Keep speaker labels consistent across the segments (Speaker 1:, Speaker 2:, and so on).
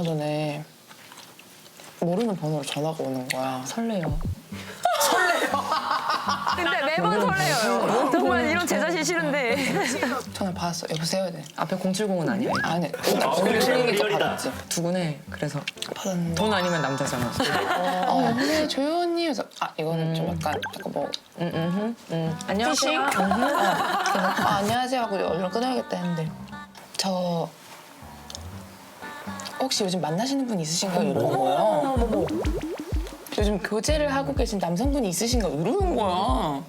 Speaker 1: 전에 모르는 번호로 전화가 오는 거야.
Speaker 2: 설레요.
Speaker 3: 근데 매번 설레요. 정말 이런 제 자신 싫은데.
Speaker 1: 전화 받았어. 여보세요? 네.
Speaker 2: 앞에 070은 아니야.
Speaker 1: 아니, 오늘 클릭이 받았지.
Speaker 2: 두근해. 그래서
Speaker 1: 받았는데.
Speaker 2: 돈 아니면 남자잖아.
Speaker 1: 여보세요, 조연이. 그래서 이거는 좀 약간 뭐.
Speaker 2: 안녕하세요.
Speaker 1: 안녕하세요 하고 얼른 끊어야겠다 했는데 저 혹시 요즘 만나시는 분 있으신가요? 이러는 거예요. 요즘 교제를 하고 계신 남성분이 있으신가? 이러는 거야.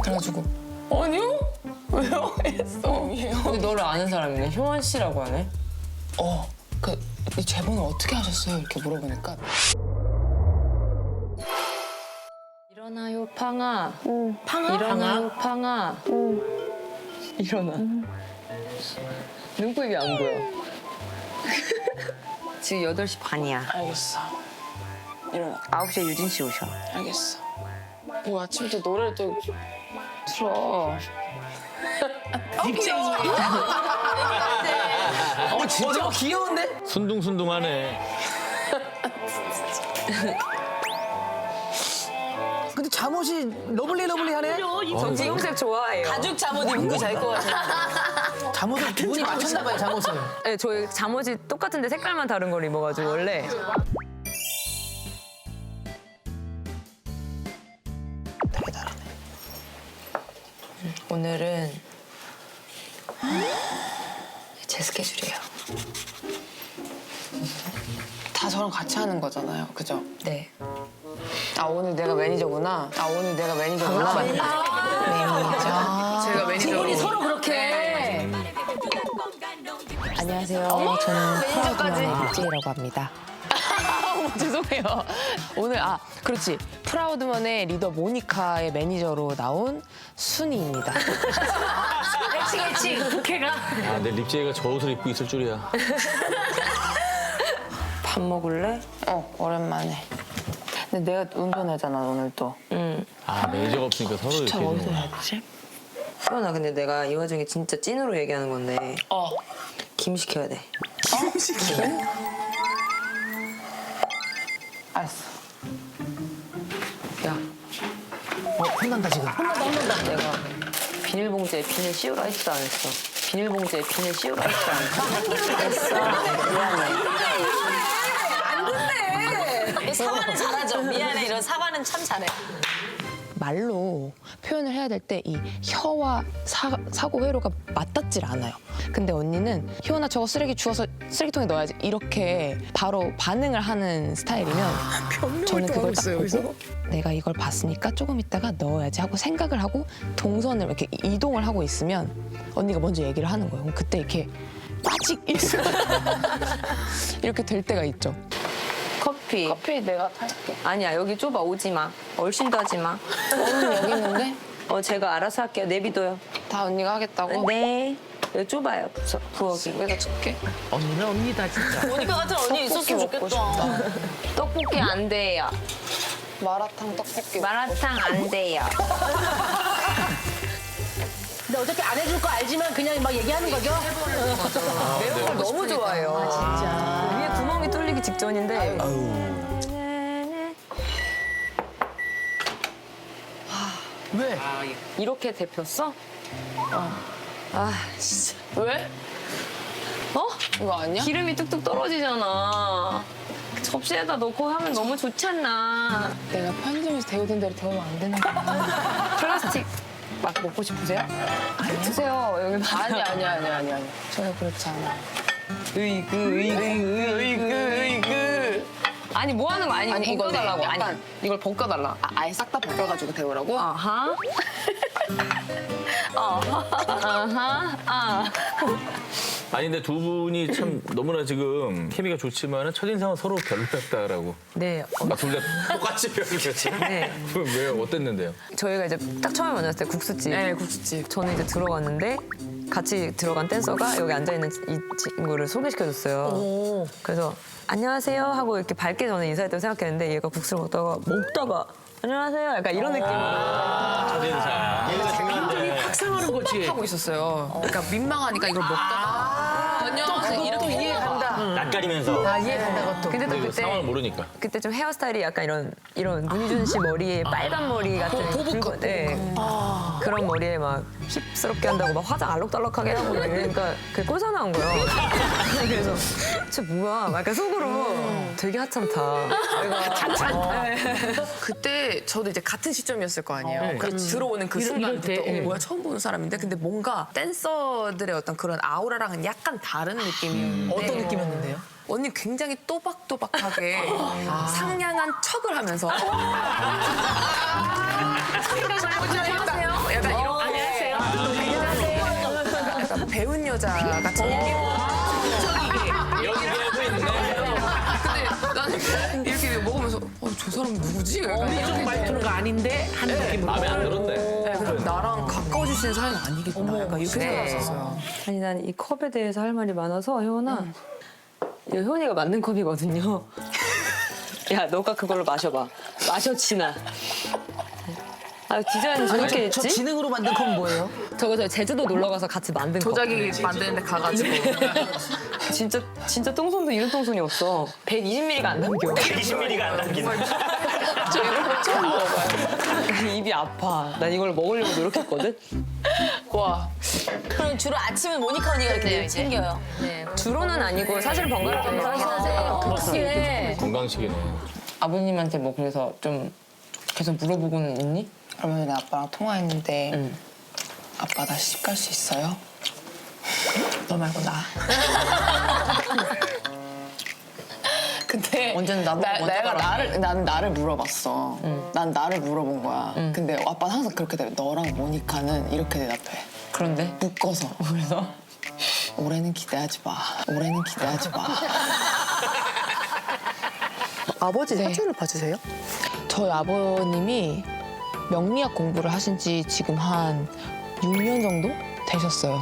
Speaker 1: 그래가지고 아니요? 왜요? 했어.
Speaker 2: 근데 너를 아는 사람이네. 효원 씨라고 하네.
Speaker 1: 이 제보는 어떻게 하셨어요? 이렇게 물어보니까
Speaker 3: 일어나요, 팡아.
Speaker 1: 팡아?
Speaker 3: 일어나요, 팡아.
Speaker 2: 일어나. 눈곱이 안 보여.
Speaker 3: 지금 8시 반이야.
Speaker 1: 알겠어. 일어나.
Speaker 3: 9시에 유진 씨 오셔.
Speaker 1: 알겠어. 뭐 아침부터 노래를 또 틀어.
Speaker 2: 진짜 귀여운데?
Speaker 4: 순둥순둥하네.
Speaker 5: 근데 잠옷이 러블리하네.
Speaker 3: 저 분홍색 좋아해요.
Speaker 2: 가죽 잠옷 입은 거 잘 것 같아.
Speaker 5: 잠옷을 두 분이 맞췄나 봐요, 잠옷을.
Speaker 3: 네, 저희 잠옷이 똑같은데 색깔만 다른 걸 입어가지고 원래.
Speaker 1: 되게 다르네.
Speaker 2: 오늘은 제 스케줄이에요.
Speaker 1: 다 저랑 같이 하는 거잖아요. 그죠?
Speaker 2: 네.
Speaker 1: 오늘 내가 매니저구나. 오늘 내가 매니저구나. 매니저. 제가 매니저.
Speaker 5: 두 분이 서로 그렇게.
Speaker 1: 안녕하세요. 저는 프라우드만의 립제이라고 합니다. 죄송해요. 오늘 그렇지. 프라우드먼의 리더 모니카의 매니저로 나온 순이입니다.
Speaker 4: 내 립제이가 저 옷을 입고 있을 줄이야.
Speaker 2: 밥 먹을래?
Speaker 1: 오랜만에. 근데 내가 운전하잖아 오늘 또.
Speaker 4: 매니저가 없으니까 서로 이렇게.
Speaker 1: 어디서 해야 되지?
Speaker 2: 효원아, 근데 내가 이 와중에 진짜 찐으로 얘기하는 건데 김 시켜야 돼.
Speaker 1: 알았어.
Speaker 2: 야,
Speaker 5: 혼난다, 지금.
Speaker 2: 내가 비닐봉지에 비닐 씌우라 했어 안 했어? 비닐봉지에 비닐 씌우라 했어 안 했어? 했어. 미안해.
Speaker 6: 사과는 잘하죠. 미안해 이런 사과는 참 잘해.
Speaker 1: 말로 표현을 해야 될 때 이 혀와 사고 회로가 맞닿질 않아요. 근데 언니는 희원아 저거 쓰레기 주워서 쓰레기통에 넣어야지 이렇게 바로 반응을 하는 스타일이면 저는 그걸 딱 보고 내가 이걸 봤으니까 조금 있다가 넣어야지 하고 생각을 하고 동선을 이렇게 이동을 하고 있으면 언니가 먼저 얘기를 하는 거예요. 그럼 그때 이렇게 빠직 이렇게 될 때가 있죠.
Speaker 3: 커피.
Speaker 1: 커피 내가 탈게.
Speaker 3: 아니야, 여기 좁아. 오지 마. 얼씬도 하지 마.
Speaker 1: 여기 있는데
Speaker 3: 제가 알아서 할게요. 내비둬요.
Speaker 1: 다 언니가 하겠다고?
Speaker 3: 네. 여기 좁아요. 부엌이.
Speaker 1: 여기다 줄게.
Speaker 5: 언니는 언니다, 진짜.
Speaker 6: 모니카 같은 언니 있었으면
Speaker 1: 먹고
Speaker 6: 좋겠다.
Speaker 3: 떡볶이 안 돼요.
Speaker 1: 마라탕 떡볶이.
Speaker 3: 마라탕 안 돼요.
Speaker 5: 근데 어차피 안 해줄 거 알지만 그냥 막 얘기하는 거죠?
Speaker 3: 매운 걸 너무 좋아해요. 진짜. 위에 구멍이 뚫리기 직전인데.
Speaker 5: 왜?
Speaker 3: 이렇게 데폈어? 진짜.
Speaker 1: 왜? 이거 아니야?
Speaker 3: 기름이 뚝뚝 떨어지잖아. 접시에다 넣고 하면 너무 좋지 않나.
Speaker 1: 내가 편의점에서 데우던 대로 데우면 안 되는 거야.
Speaker 3: 플라스틱
Speaker 1: 막 먹고 싶으세요?
Speaker 3: 드세요. 여기
Speaker 1: 아니. 전혀 그렇지 않아.
Speaker 3: 으이그. 아니 뭐 하는 거 아니 이거 벗겨달라고.
Speaker 1: 약간 이걸 벗겨달라. 아예 싹 다 벗겨가지고 데우라고?
Speaker 3: 아하. 아하.
Speaker 4: 아니 근데 두 분이 참 너무나 지금 케미가 좋지만은 첫인상은 서로 별로였다라고.
Speaker 3: 네.
Speaker 4: 둘 다 똑같이 별로였지?
Speaker 3: 네.
Speaker 4: 왜 어땠는데요?
Speaker 3: 저희가 이제 딱 처음에 만났을 때 국수집.
Speaker 1: 네, 국수집.
Speaker 3: 저는 이제 들어갔는데 같이 들어간 댄서가 여기 앉아있는 이 친구를 소개시켜줬어요. 그래서 안녕하세요 하고 이렇게 밝게 저는 인사했다고 생각했는데 얘가 국수를 먹다가 안녕하세요 약간 이런 느낌으로.
Speaker 4: 첫인상. 얘가 생각한데.
Speaker 5: 확상하는 거지.
Speaker 1: 하고 있었어요. 그러니까 민망하니까 이걸 먹다가 안녕하세요 이렇게 이해한다.
Speaker 7: 낯가리면서.
Speaker 5: 아 이해된다 그것도.
Speaker 3: 근데 또
Speaker 4: 이거 상황을
Speaker 3: 그때
Speaker 4: 모르니까.
Speaker 3: 그때 좀 헤어스타일이 약간 이런 문희준 씨 머리에 빨간 머리 같은 붉은 그런 머리에 막 힙스럽게 한다고 막 화장 알록달록하게 하고 그러니까 그게 꼴사 나온 거예요. 그래서 쟤 뭐야? 막 약간 속으로 되게 하찮다.
Speaker 1: 그때 저도 이제 같은 시점이었을 거 아니에요. 그러니까 들어오는 그 순간부터 뭐야 처음 보는 사람인데 근데 뭔가 댄서들의 어떤 그런 아우라랑은 약간 다른 느낌이었는데
Speaker 5: 어떤 느낌이었는데요?
Speaker 1: 언니 굉장히 또박또박하게 상냥한 척을 하면서 안녕하세요. 약간 이렇게 안녕하세요. 약간 배운 여자 같은 느낌.
Speaker 4: 연기하고 있네.
Speaker 1: 근데 나는 이렇게 먹으면서 저 사람 누구지? 약간
Speaker 5: 좀 말투는 거 아닌데 하는 느낌으로.
Speaker 4: 마음에 안 들었네.
Speaker 1: 네, 그럼 나랑 가까워질 수 있는 사이는 아니겠구나. 약간 이렇게 생각했었어요.
Speaker 3: 아니 난 이 컵에 대해서 할 말이 많아서 혜원아 이거 혜원이가 만든 컵이거든요. 야 너가 그걸로 마셔봐. 마셔 진아. 아 디자인 저렇게
Speaker 5: 저
Speaker 3: 했지?
Speaker 5: 지능으로 만든 건 뭐예요?
Speaker 3: 저거 제주도 놀러 가서 같이 만든 컵.
Speaker 1: 조작이 만드는데 가가지고
Speaker 3: 진짜 똥손도 이런 똥손이 없어. 120ml가 안 담겨.
Speaker 7: 20mm가 안 남기는.
Speaker 3: 저 이거 처음 먹어봐요. 입이 아파. 난 이걸 먹으려고 노력했거든.
Speaker 1: 와
Speaker 6: 그럼 주로 아침은 모니카 언니가 이렇게 챙겨요.
Speaker 3: 주로는 아니고 사실 번갈아
Speaker 6: 하세요. 그치.
Speaker 4: 건강식이네.
Speaker 3: 아버님한테 뭐 그래서 좀 계속 물어보고는 있니?
Speaker 1: 얼마 전에 아빠랑 통화했는데 아빠 나 시집 갈 수 있어요? 너 말고 나. 근데
Speaker 3: 언제는 나보고 먼저
Speaker 1: 내가
Speaker 3: 가라.
Speaker 1: 나는 나를 물어봤어. 난 나를 물어본 거야. 근데 아빠는 항상 그렇게 돼. 너랑 모니카는 이렇게 대답해.
Speaker 3: 그런데
Speaker 1: 묶어서.
Speaker 3: 그래서
Speaker 1: 올해는 기대하지 마. 올해는 기대하지 마.
Speaker 8: 아버지 사주를 봐주세요?
Speaker 1: 저희 아버님이 명리학 공부를 하신 지 지금 한 6년 정도 되셨어요.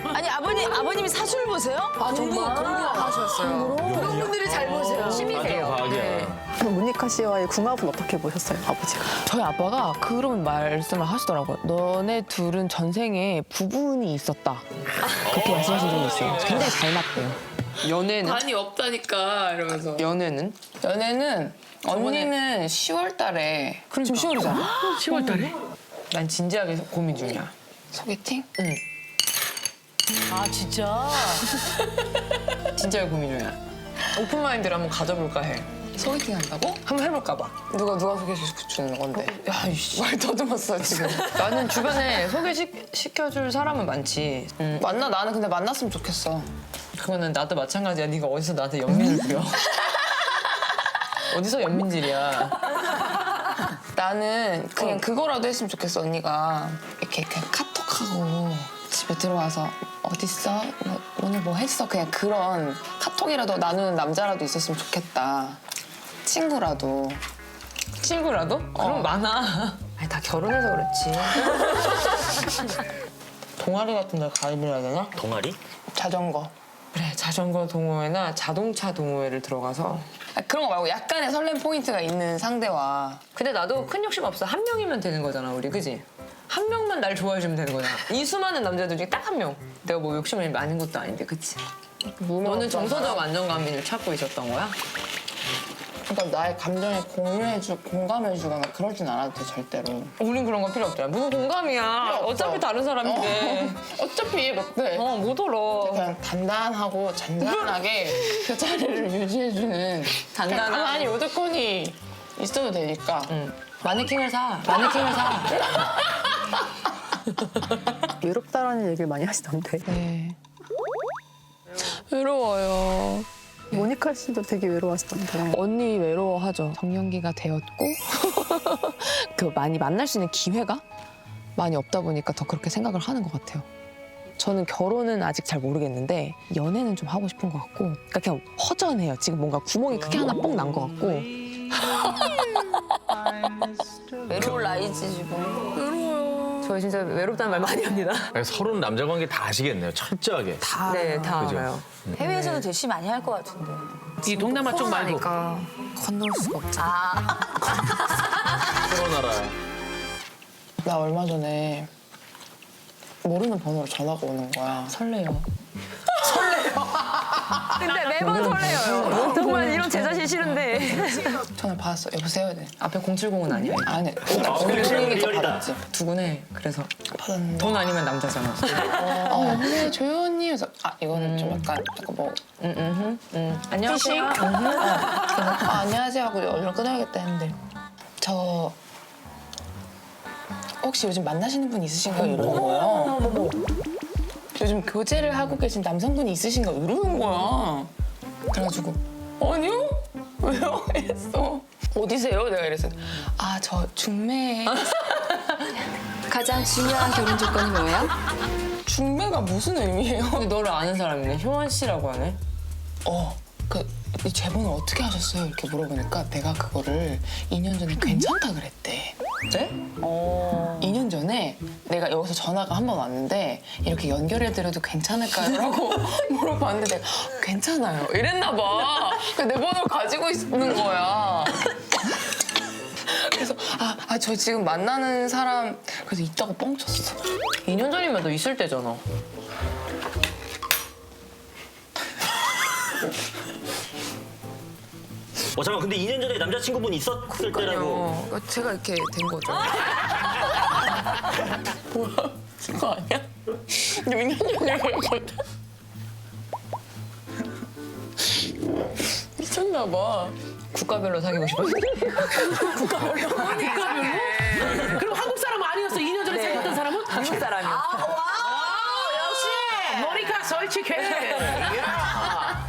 Speaker 6: 아니 아버님이 사주를 보세요?
Speaker 1: 공부하셨어요.
Speaker 6: 그런 분들이 잘 보세요.
Speaker 4: 완전 과학이야.
Speaker 8: 그럼 모니카 씨와의 궁합은 어떻게 보셨어요, 아버지가?
Speaker 1: 저희 아빠가 그런 말씀을 하시더라고요. 너네 둘은 전생에 부분이 있었다. 그렇게 말씀하신 적이 있어요. 굉장히 잘 맞대요.
Speaker 3: 연애는?
Speaker 1: 관이 없다니까 이러면서.
Speaker 3: 연애는?
Speaker 1: 연애는 언니는 10월 달에 지금 10월이잖아.
Speaker 5: 10월 달에?
Speaker 3: 난 진지하게 고민 중이야.
Speaker 1: 소개팅?
Speaker 6: 아 진짜?
Speaker 3: 진지하게 고민 중이야. 오픈마인드를 한번 가져볼까 해.
Speaker 1: 소개팅 한다고?
Speaker 3: 한번 해볼까 봐.
Speaker 1: 누가 소개시켜주는 건데? 야, 이씨. 말 더듬었어, 지금.
Speaker 3: 나는 주변에 소개시켜줄 사람은 많지.
Speaker 1: 나는 근데 만났으면 좋겠어.
Speaker 3: 그거는 나도 마찬가지야. 네가 어디서 나한테 연민을 부려. 어디서 연민질이야.
Speaker 1: 나는 그냥 그거라도 했으면 좋겠어, 언니가. 이렇게 그냥 카톡하고 집에 들어와서 어딨어? 오늘 뭐 했어? 그냥 그런 카톡이라도 나누는 남자라도 있었으면 좋겠다. 친구라도.
Speaker 3: 친구라도? 그럼 많아. 아니, 다 결혼해서 그렇지. 동아리 같은 데 가입을 해야 되나?
Speaker 7: 동아리?
Speaker 1: 자전거.
Speaker 3: 그래, 자전거 동호회나 자동차 동호회를 들어가서.
Speaker 1: 그런 거 말고 약간의 설렘 포인트가 있는 상대와.
Speaker 3: 근데 나도 큰 욕심 없어. 한 명이면 되는 거잖아, 우리. 그지? 한 명만 날 좋아해주면 되는 거잖아. 이 수많은 남자들 중에 딱 한 명. 내가 뭐 욕심이 많은 것도 아닌데, 그치? 너는 정서적 안정감을 찾고 있었던 거야?
Speaker 1: 그러니까 나의 감정에 공감해주거나 그러진 않아도 돼, 절대로.
Speaker 3: 우린 그런 거 필요 없잖아. 무슨 공감이야. 어차피 다른 사람인데.
Speaker 1: 어차피 못돼.
Speaker 3: 못 알아.
Speaker 1: 그냥 단단하고 잔잔하게 그 자리를 유지해주는
Speaker 3: 단단한?
Speaker 1: 가만히 요드콘이 있어도 되니까.
Speaker 3: 마네킹을 사. 마네킹을 사.
Speaker 8: 외롭다라는 얘기를 많이 하시던데.
Speaker 1: 네. 외로워요.
Speaker 8: 모니카 씨도 되게 외로워하시던데.
Speaker 1: 언니 외로워하죠. 정년기가 되었고 그 많이 만날 수 있는 기회가 많이 없다 보니까 더 그렇게 생각을 하는 것 같아요. 저는 결혼은 아직 잘 모르겠는데 연애는 좀 하고 싶은 것 같고 그러니까 그냥 허전해요. 지금 뭔가 구멍이 크게 하나 뻥 난 것 같고
Speaker 6: 외로울 나이지 지금.
Speaker 3: 저 진짜 외롭다는 말 많이 합니다.
Speaker 4: 서로는 남자 관계 다 아시겠네요. 철저하게.
Speaker 3: 네, 다
Speaker 4: 그죠?
Speaker 3: 알아요.
Speaker 6: 해외에서도 대시 많이 할 것 같은데.
Speaker 5: 이 동남아 쪽 말고.
Speaker 1: 그러니까 건널 수가 없잖아.
Speaker 4: 코로나라.
Speaker 1: 나 얼마 전에 모르는 번호로 전화가 오는 거야.
Speaker 3: 설레요. 근데 매번 설레요. 정말 이런 제 자신 싫은데.
Speaker 1: 전화 받았어. 여보세요? 네. 앞에 070은 아니에요. 아니, 070이 받았지.
Speaker 3: 두근해. 그래서
Speaker 1: 받았는데.
Speaker 3: 돈 아니면 남자잖아.
Speaker 1: 여보세요? 조연이. 그래서 이거는 좀 약간 뭐
Speaker 3: 안녕하세요.
Speaker 1: 안녕하세요 하고 얼른 끊어야겠다 했는데 저 혹시 요즘 만나시는 분 있으신가요? 이러는 거예요. 요즘 교제를 하고 계신 남성분이 있으신가? 이러는 거야. 그래가지고 아니요? 왜요? 이랬어. 어디세요? 내가 이랬어. 저 중매에.
Speaker 7: 가장 중요한 결혼 조건이 뭐예요?
Speaker 1: 중매가 무슨 의미예요?
Speaker 3: 너를 아는 사람이네. 효원 씨라고 하네.
Speaker 1: 이 제보는 어떻게 하셨어요? 이렇게 물어보니까 내가 그거를 2년 전에 괜찮다 그랬대.
Speaker 3: 네?
Speaker 1: 2년 전에 내가 여기서 전화가 한 번 왔는데 이렇게 연결해드려도 괜찮을까요? 라고 물어봤는데 내가 괜찮아요. 이랬나 봐. 내 번호를 가지고 있는 거야. 그래서 저 지금 만나는 사람 그래서 있다고 뻥쳤어.
Speaker 3: 2년 전이면 너 있을 때잖아.
Speaker 9: 잠깐 근데 2년 전에 남자친구분 있었을 때라고.
Speaker 1: 제가 이렇게 된 거죠. 뭐야? 그거 아니야? 6년 전에 걸거든. 미쳤나 봐.
Speaker 3: 국가별로 사귀고 싶어.
Speaker 5: 그럼 한국 사람 아니었어? 2년 전에 사귀었던 사람은?
Speaker 3: 한국 사람이요.
Speaker 5: 역시 모니카 솔직해.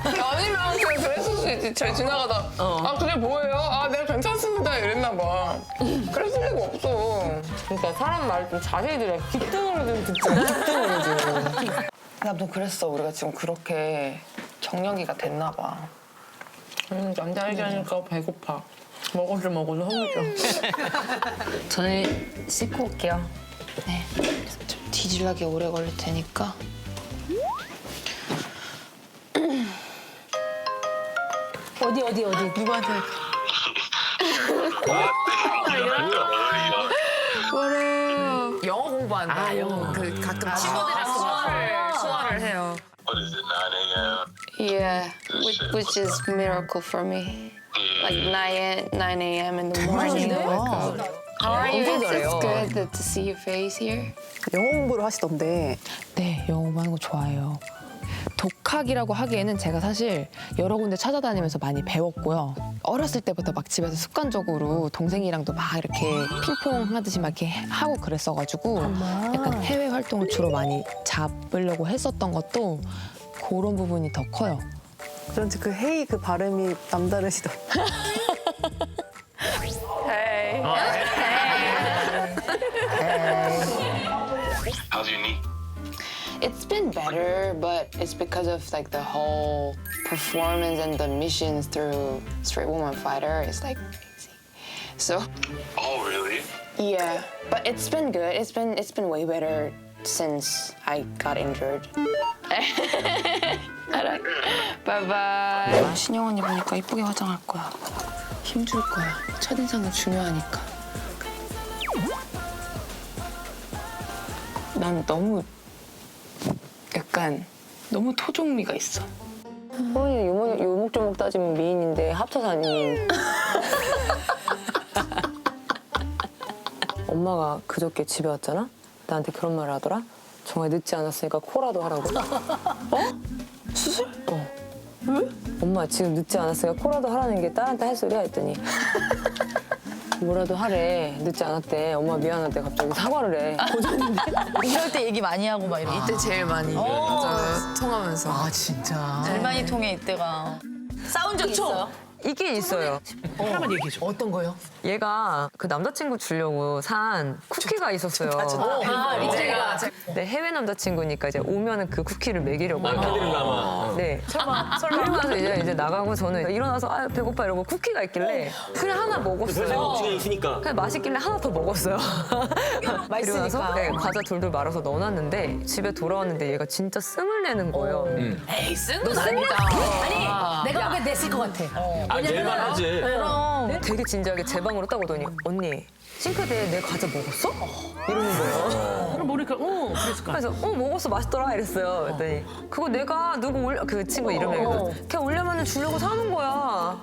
Speaker 1: 아니면 그냥 그랬을 수 있지. 잘 지나가다 그게 뭐예요? 내가 괜찮습니다 이랬나 봐. 그랬을 리가 없어.
Speaker 3: 그러니까 사람 말 좀 자세히 들어. 귓등으로 좀 듣자. 귓등으로 좀.
Speaker 1: 나도 그랬어. 우리가 지금 그렇게 격려기가 됐나 봐.
Speaker 3: 남자 얘기하니까 배고파. 먹어도 허물죠. 저는 씻고 올게요.
Speaker 1: 네. 좀 뒤질나게 오래 걸릴 테니까.
Speaker 5: 어디?
Speaker 1: 누구한테? 영어 공부한다.
Speaker 5: 영어.
Speaker 1: 가끔 친구들이랑 수화를 해요.
Speaker 10: What is it, 9 a.m.?
Speaker 7: Yeah, which is miracle for me. Like 9 a.m. in the morning. I wake up. How are you? It's good to see your face here.
Speaker 8: 영어 공부를 하시던데
Speaker 1: 네, 영어 공부하는 거 좋아해요. 독학이라고 하기에는 제가 사실 여러 군데 찾아다니면서 많이 배웠고요. 어렸을 때부터 막 집에서 습관적으로 동생이랑도 막 이렇게 핑퐁 하듯이 막 이렇게 하고 그랬어가지고 약간 해외 활동을 주로 많이 잡으려고 했었던 것도 그런 부분이 더 커요.
Speaker 8: 그런지 그 헤이 그 발음이 남다르시던데.
Speaker 10: How's your knee?
Speaker 7: It's been better, but it's because of like the whole performance and the missions through Straight Woman Fighter. It's like crazy. So
Speaker 10: Oh, really?
Speaker 7: yeah, but it's been good. It's been way better since I got injured. Bye bye.
Speaker 1: 신영 언니 보니까 이쁘게 화장할 거야. 힘줄 거야. 첫인상은 중요하니까. 난 너무 약간 너무 토종미가 있어.
Speaker 3: 호원이 요목조목 따지면 미인인데 합쳐서 아닌. 엄마가 그저께 집에 왔잖아? 나한테 그런 말을 하더라? 정말 늦지 않았으니까 코라도 하라고.
Speaker 1: 수술?
Speaker 3: 왜? 엄마 지금 늦지 않았으니까 코라도 하라는 게 딸한테 할 소리야 했더니 뭐라도 하래. 늦지 않았대. 엄마 미안하대. 갑자기 사과를 해. 고전인데.
Speaker 6: 이럴 때 얘기 많이 하고 막 이런.
Speaker 1: 이때 제일 많이 맞아요. 통하면서.
Speaker 5: 진짜.
Speaker 6: 제일 많이 통해 이때가. 싸운 적 있어요?
Speaker 3: 있긴 있어요.
Speaker 5: 하나만 얘기해줘. 어떤 거요?
Speaker 3: 얘가 그 남자친구 주려고 산 쿠키가 있었어요.
Speaker 5: 제가
Speaker 3: 네, 해외 남자친구니까 이제 오면은 그 쿠키를 먹이려고.
Speaker 4: 캐드릴라마.
Speaker 3: 네. 그리고 나서 이제 나가고 저는 일어나서 배고파 이러고 쿠키가 있길래 그냥 하나 먹었어요.
Speaker 9: 먹지가 있으니까.
Speaker 3: 그냥 맛있길래 하나 더 먹었어요. 그리고 나서 네, 과자 돌돌 말아서 넣어놨는데 집에 돌아왔는데 얘가 진짜 승을 내는 거예요.
Speaker 5: 에이, 쓴건 아니다. 아니, 내가 보기엔 냈을 것 같아.
Speaker 4: 아, 내일만 하지.
Speaker 3: 되게 진지하게 제 방으로 딱 오더니 언니 싱크대에 내 과자 먹었어? 이러는 거예요.
Speaker 5: 그럼 모니까 그랬을 거야.
Speaker 3: 그래서 먹었어 맛있더라 이랬어요. 그랬더니 그거 내가 누구 올려 그 친구 이름이 걔 올려면 주려고 사는 거야.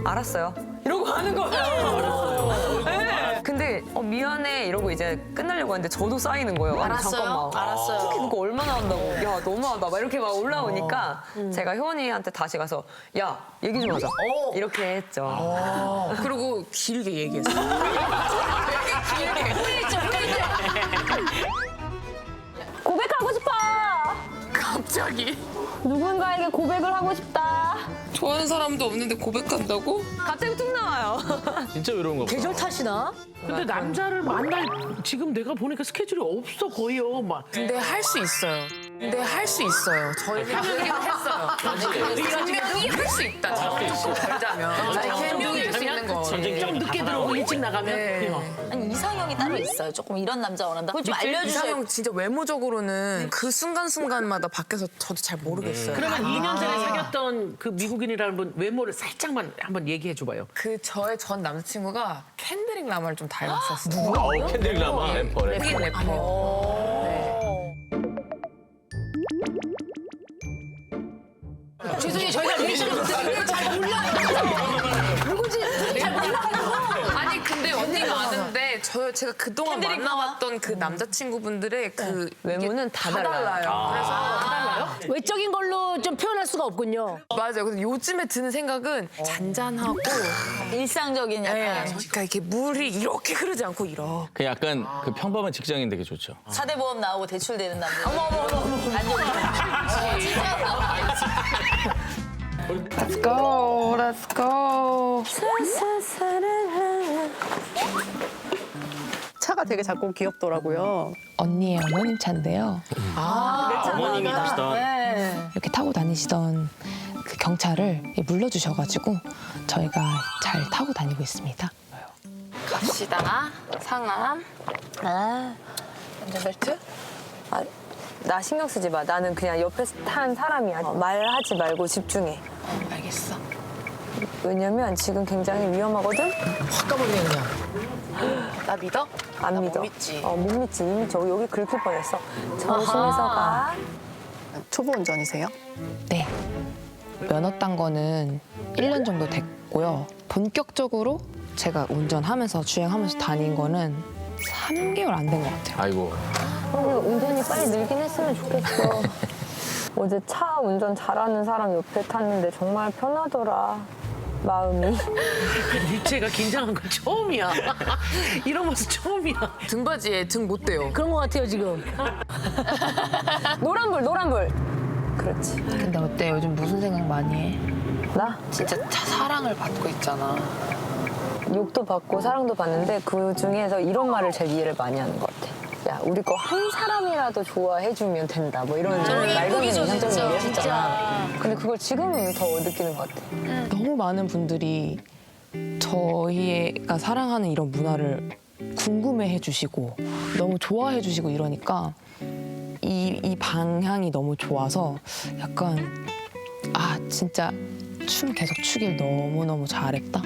Speaker 3: 알았어요. 이러고 하는 거예요. 네. 근데 미안해 이러고 이제 끝나려고 하는데 저도 쌓이는 거예요. 아니, 잠깐만.
Speaker 6: 알았어요.
Speaker 3: 그거 얼마나 한다고. 야 너무하다. 막 이렇게 막 올라오니까 제가 효원이한테 다시 가서 야 얘기 좀 하자. 이렇게 했죠.
Speaker 1: 그리고 길게 얘기했어.
Speaker 5: 고백하고 싶어.
Speaker 1: 갑자기
Speaker 5: 누군가에게 고백을 하고 싶다.
Speaker 1: 좋아하는 사람도 없는데 고백한다고?
Speaker 3: 갑자기 툭 나와요.
Speaker 4: 진짜 외로운 거 보다.
Speaker 5: 계절 탓이나? 근데 남자를 만날 지금 내가 보니까 스케줄이 없어 거의요. 막.
Speaker 1: 근데 할 수 있어요. 저희는 얘기를 했어요. 분명히 할 수 있다. 잘자면 분명히 할 수 있는 거.
Speaker 5: 좀 늦게 들어오고 일찍 나가면.
Speaker 6: 아니 이상형이 따로 있어요. 조금 이런 남자 원한다. 그걸 좀 알려주셔야.
Speaker 1: 이상형 진짜 외모적으로는 그 순간순간마다 바뀌어서 저도 잘 모르겠어요.
Speaker 5: 그러면 2년 전에 사귀었던 그 미국인이라는 분 외모를 살짝만 한번 얘기해 줘봐요.
Speaker 1: 그 저의 전 남자친구가 캔드릭 라마를 좀 닮았었어요.
Speaker 4: 캔들 라마 래퍼래.
Speaker 1: 흑인 래퍼.
Speaker 5: 죄송해요. 저희가 리액션을 못했는데 잘 몰라요. 누구지 잘 몰라요.
Speaker 1: 아니 근데 언니가 아는데 제가 그동안 만나왔던 그 남자친구분들의 그
Speaker 3: 외모는 다 달라요.
Speaker 1: 그래서
Speaker 5: 외적인 걸로 좀 표현할 수가 없군요.
Speaker 1: 맞아요. 그래서 요즘에 드는 생각은 잔잔하고
Speaker 6: 일상적인 약간
Speaker 1: 그러니까 이렇게 물이 이렇게 흐르지 않고 이렇게.
Speaker 4: 그 약간 그 평범한 직장인 되게 좋죠.
Speaker 6: 사대보험 나오고 대출되는 남자. 어머. 진짜.
Speaker 1: Let's go, let's go.
Speaker 8: 차가 되게 작고 귀엽더라고요.
Speaker 1: 언니의 어머님 차인데요.
Speaker 9: 어머님이 타시던
Speaker 1: 이렇게 타고 다니시던 그 경차를 물려주셔가지고 저희가 잘 타고 다니고 있습니다. 갑시다. 상암. 안전벨트.
Speaker 3: 나 신경 쓰지 마. 나는 그냥 옆에 탄 사람이야. 말하지 말고 집중해.
Speaker 1: 알겠어.
Speaker 3: 왜냐면 지금 굉장히 위험하거든?
Speaker 1: 확 가버리네 그냥. 나 믿어?
Speaker 3: 안
Speaker 1: 나
Speaker 3: 믿어.
Speaker 1: 못 믿지.
Speaker 3: 못 믿지. 이미 여기 긁힐 뻔했어. 조심해서 가.
Speaker 8: 초보 운전이세요?
Speaker 1: 네. 면허 딴 거는 1년 정도 됐고요. 본격적으로 제가 운전하면서 주행하면서 다닌 거는 3개월 안 된 것 같아요.
Speaker 4: 아이고.
Speaker 3: 운전이 빨리 늘긴 했으면 좋겠어. 어제 차 운전 잘하는 사람 옆에 탔는데 정말 편하더라. 마음이.
Speaker 5: 유채가 긴장한 건 처음이야. 이런 모습 처음이야.
Speaker 1: 등받이에 등 못 대요.
Speaker 5: 그런 것 같아요 지금.
Speaker 3: 노란불. 그렇지.
Speaker 1: 근데 어때? 요즘 무슨 생각 많이 해?
Speaker 3: 나
Speaker 1: 진짜 사랑을 받고 있잖아.
Speaker 3: 욕도 받고 사랑도 받는데 그 중에서 이런 말을 제일 이해를 많이 하는 것 같아. 야, 우리 거 한 사람이라도 좋아해주면 된다. 뭐 이런 말도 안 되는 이상적인 얘기 했잖아. 근데 그걸 지금 더 느끼는 것 같아.
Speaker 1: 너무 많은 분들이 저희가 사랑하는 이런 문화를 궁금해해 주시고 너무 좋아해 주시고 이러니까 이 방향이 너무 좋아서 약간 진짜 춤 계속 추길 너무너무 잘했다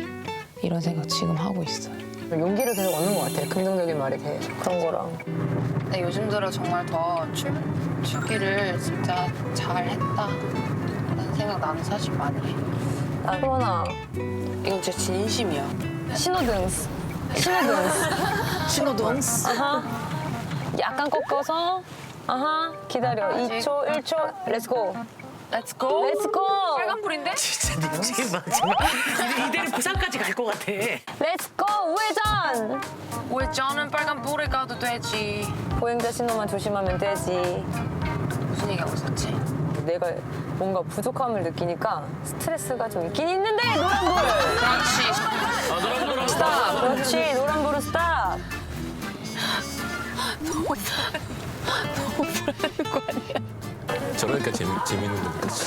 Speaker 1: 이런 생각 지금 하고 있어요.
Speaker 3: 용기를 계속 얻는 것 같아. 긍정적인 말이 돼. 그런 거랑.
Speaker 7: 근데 요즘 들어 정말 더 춤추기를 진짜 잘했다 라는 생각 나는 사실 많이 해.
Speaker 3: 소원아,
Speaker 1: 이건 진짜 진심이야.
Speaker 3: 신호등스. 아하. 약간 꺾어서. 아하. 기다려. 2초, 1초. 렛츠고.
Speaker 1: 렛츠고.
Speaker 3: 렛츠고.
Speaker 1: 빨간불인데?
Speaker 5: 진짜 님 마지막. 이대로 부산까지 갈 것 같아.
Speaker 3: 렛츠고. 우회전.
Speaker 1: 우회전은 빨간불에 가도 되지.
Speaker 3: 보행자 신호만 조심하면 되지.
Speaker 1: 무슨 얘기하고 있었지?
Speaker 3: 내가 뭔가 부족함을 느끼니까 스트레스가 좀 있긴 있는데 노란불.
Speaker 1: 그렇지.
Speaker 3: 스탑. 그렇지. 노란불은 스탑.
Speaker 4: 저러니까 재밌는 거겠지.